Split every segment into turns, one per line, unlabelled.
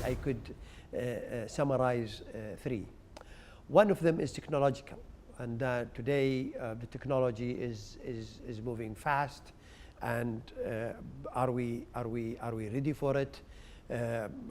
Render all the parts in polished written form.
I could summarize three. One of them is technological, and today the technology is moving fast, and are we ready for it?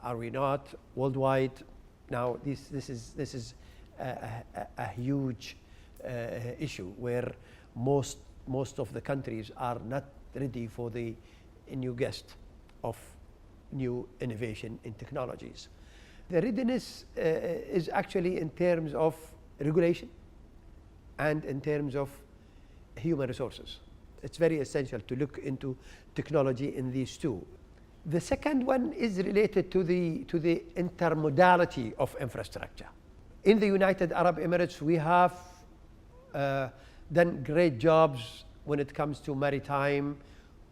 Are we not? Worldwide, now this is a huge issue where most of the countries are not ready for the new guest of new innovation in technologies. The readiness is actually in terms of regulation and in terms of human resources. It's very essential to look into technology in these two. The second one is related to the intermodality of infrastructure. In the United Arab Emirates, we have done great jobs when it comes to maritime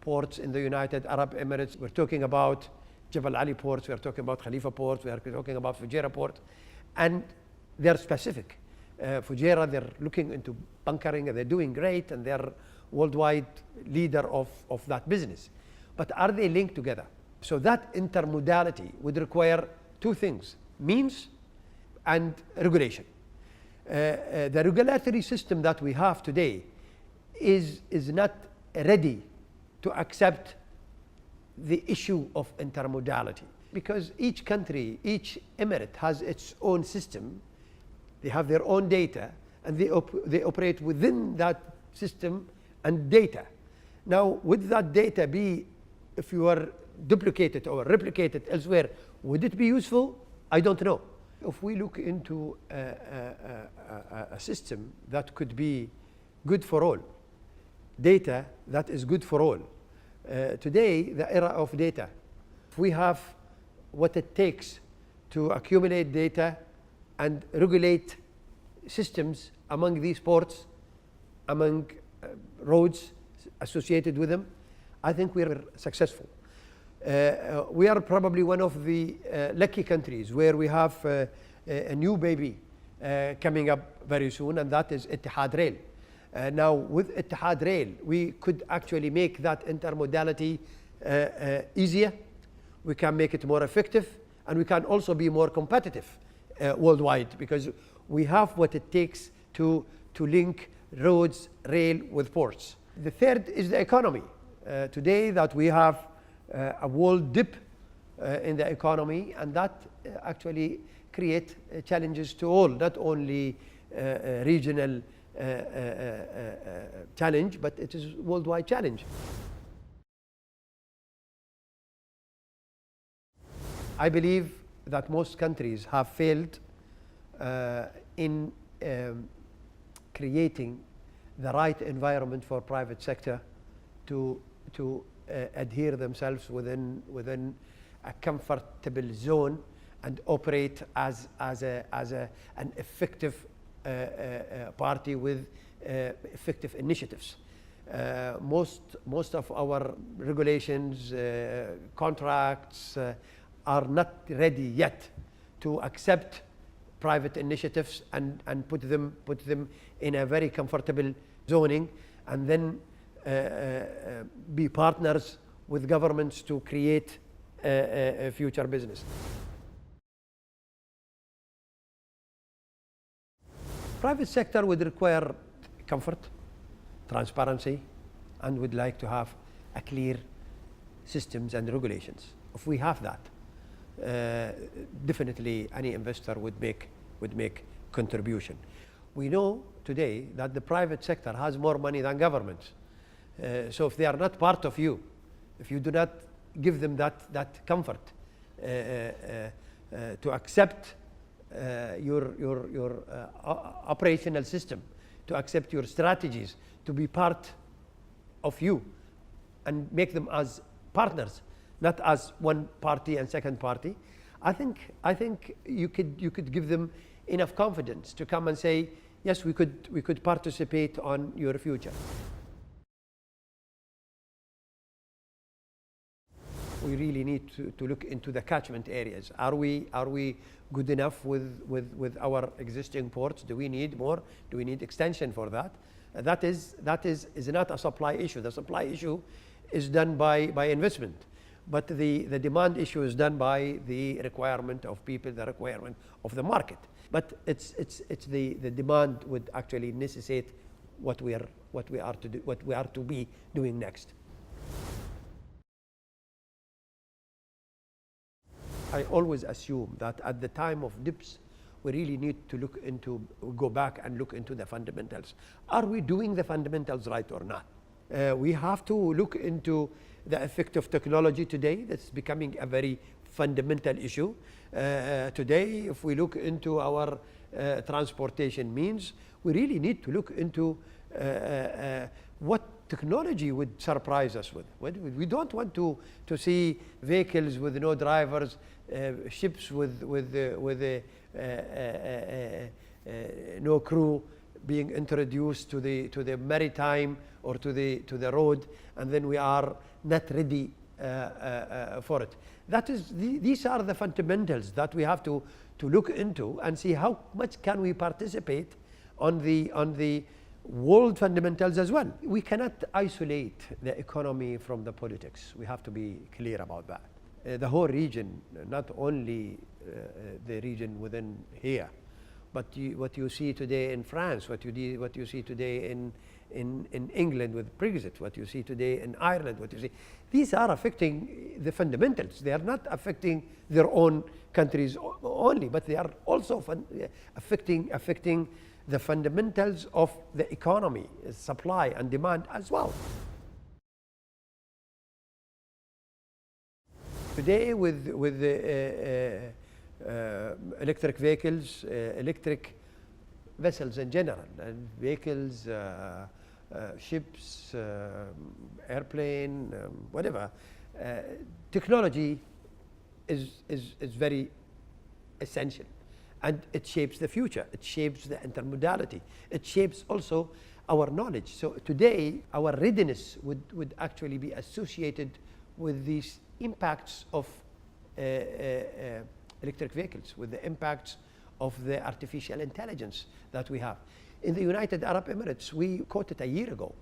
ports in the United Arab Emirates. We're talking about Jebel Ali ports, we're talking about Khalifa ports, we're talking about Fujairah port, and they're specific. Fujairah, they're looking into bunkering, and they're doing great, and they're worldwide leader of that business. But are they linked together? So that intermodality would require two things: means and regulation. The regulatory system that we have today is not ready to accept the issue of intermodality, because each country, each emirate has its own system. They have their own data, and they operate within that system and data. Now, would that data be, if you were duplicated or replicated elsewhere, would it be useful? I don't know. If we look into a system that could be good for all, data that is good for all. Today, the era of data, if we have what it takes to accumulate data and regulate systems among these ports, among roads associated with them, I think we're successful. We are probably one of the lucky countries where we have a new baby coming up very soon, and that is Etihad Rail. Now, with Etihad Rail, we could actually make that intermodality easier. We can make it more effective, and we can also be more competitive worldwide, because we have what it takes to link roads, rail with ports. The third is the economy. Today, that we have a world dip in the economy, and that actually create challenges to all, not only regional challenge, but it is worldwide challenge. I believe that most countries have failed in creating the right environment for private sector to adhere themselves within a comfortable zone and operate as an effective party with effective initiatives. Most of our regulations, contracts are not ready yet to accept private initiatives and put them in a very comfortable zoning, and then be partners with governments to create a future business. Private sector would require comfort, transparency, and would like to have a clear systems and regulations. If we have that, definitely any investor would make contribution. We know today that the private sector has more money than governments. So if they are not part of you, if you do not give them that comfort to accept your operational system, to accept your strategies, to be part of you, and make them as partners, not as one party and second party, I think you could give them enough confidence to come and say, yes, we could participate on your future. We really need to look into the catchment areas. Are we good enough with our existing ports? Do we need more? Do we need extension for that? That is not a supply issue. The supply issue is done by investment. but the demand issue is done by the requirement of people, the requirement of the market. But it's the demand would actually necessitate what we are to be doing next. I always assume that at the time of dips, we really need to go back and look into the fundamentals. Are we doing the fundamentals right or not? We have to look into the effect of technology today. That's becoming a very fundamental issue. Today, if we look into our transportation means, we really need to look into what technology would surprise us with. We don't want to see vehicles with no drivers, ships with no crew being introduced to the maritime or to the road, and then we are not ready for it. These are the fundamentals that we have to look into and see how much can we participate on the world fundamentals as well. We cannot isolate the economy from the politics. We have to be clear about that. The whole region, not only the region within here, but what you see today in France, what you see today in England with Brexit, what you see today in Ireland, these are affecting the fundamentals. They are not affecting their own countries only, but they are also affecting the fundamentals of the economy, supply and demand as well. Today with the electric vehicles, electric vessels in general, vehicles, ships, airplane, whatever, technology is very essential, and it shapes the future. It shapes the intermodality. It shapes also our knowledge. So today, our readiness would actually be associated with these impacts of electric vehicles, with the impacts of the artificial intelligence that we have. In the United Arab Emirates, we caught it a year ago.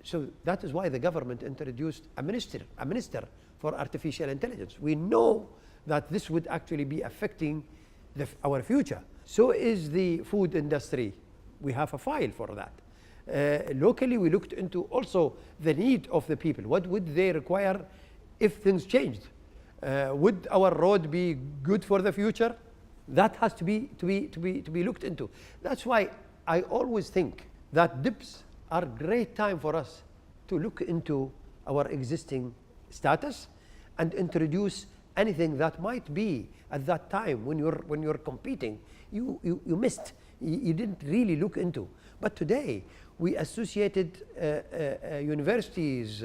So that is why the government introduced a minister for artificial intelligence. We know that this would actually be affecting our future. So is the food industry. We have a file for that. Locally, we looked into also the need of the people. What would they require if things changed? Would our road be good for the future? That has to be looked into. That's why I always think that dips are a great time for us to look into our existing status and introduce anything that might be at that time when you're competing, you missed, you didn't really look into. But today we associated universities,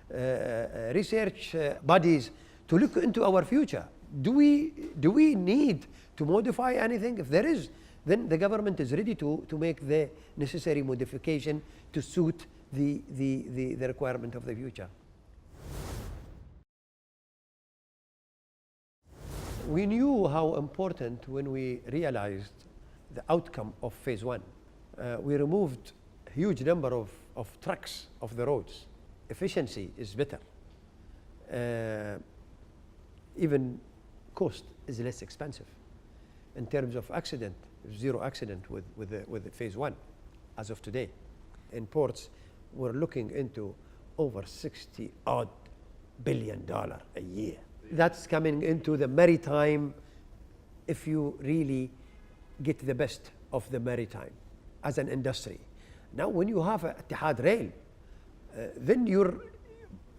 research bodies to look into our future. Do we need to modify anything? If there is, then the government is ready to make the necessary modification to suit the requirement of the future. We knew how important when we realized the outcome of phase one. We removed a huge number of trucks off the roads. Efficiency is better. Even cost is less expensive. In terms of accident, zero accident with the phase one as of today. In ports, we're looking into over $60-odd billion a year. That's coming into the maritime if you really get the best of the maritime as an industry. Now, when you have Etihad Rail, then you're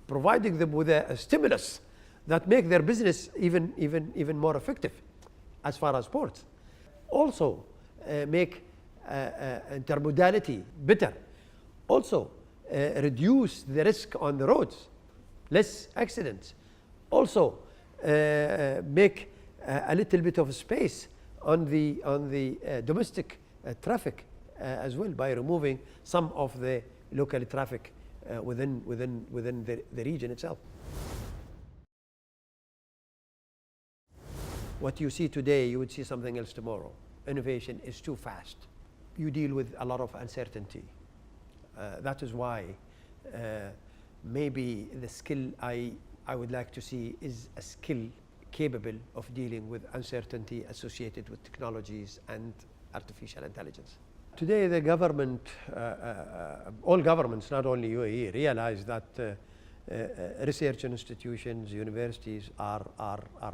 providing them with a stimulus that make their business even more effective as far as ports. Also make intermodality better. Also reduce the risk on the roads, less accidents. Also make a little bit of space on the domestic traffic as well by removing some of the local traffic within the region itself. What you see today, you would see something else tomorrow. Innovation is too fast. You deal with a lot of uncertainty. That is why maybe the skill I I would like to see is a skill capable of dealing with uncertainty associated with technologies and artificial intelligence. Today, the government, all governments, not only UAE, realize that research institutions, universities are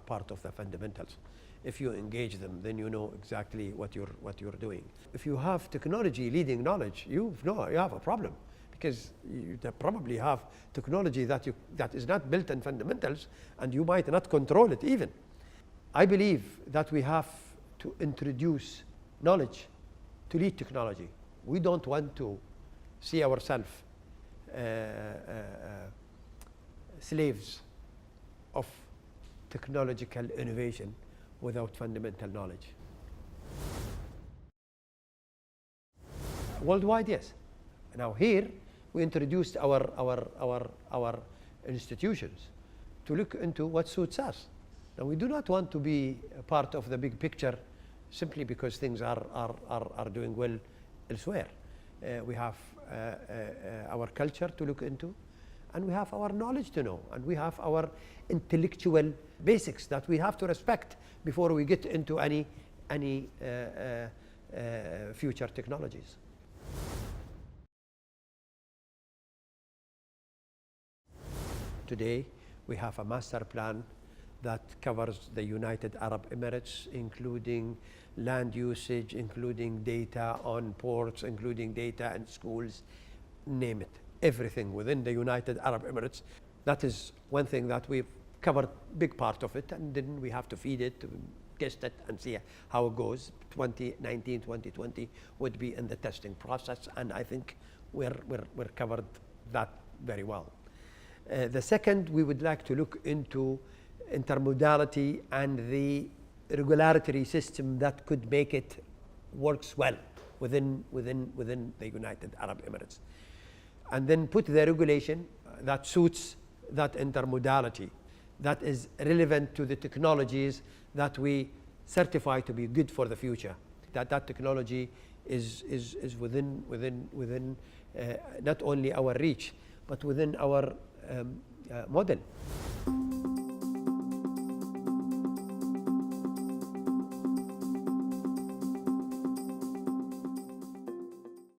part of the fundamentals. If you engage them, then you know exactly what you're doing. If you have technology leading knowledge, you have a problem, because you probably have technology that is not built on fundamentals, and you might not control it even. I believe that we have to introduce knowledge to lead technology. We don't want to see ourselves slaves of technological innovation without fundamental knowledge. Worldwide, yes. Now here, we introduced our institutions to look into what suits us. Now we do not want to be a part of the big picture simply because things are doing well elsewhere. We have our culture to look into, and we have our knowledge to know, and we have our intellectual basics that we have to respect before we get into any future technologies. Today, we have a master plan that covers the United Arab Emirates, including land usage, including data on ports, including data in schools, name it. Everything within the United Arab Emirates. That is one thing that we've covered big part of it, and then we have to feed it, test it, and see how it goes. 2019, 2020 would be in the testing process, and I think we're covered that very well. The second, we would like to look into intermodality and the regulatory system that could make it works well within the United Arab Emirates, and then put the regulation that suits that intermodality, that is relevant to the technologies that we certify to be good for the future. That technology is within not only our reach, but within our model.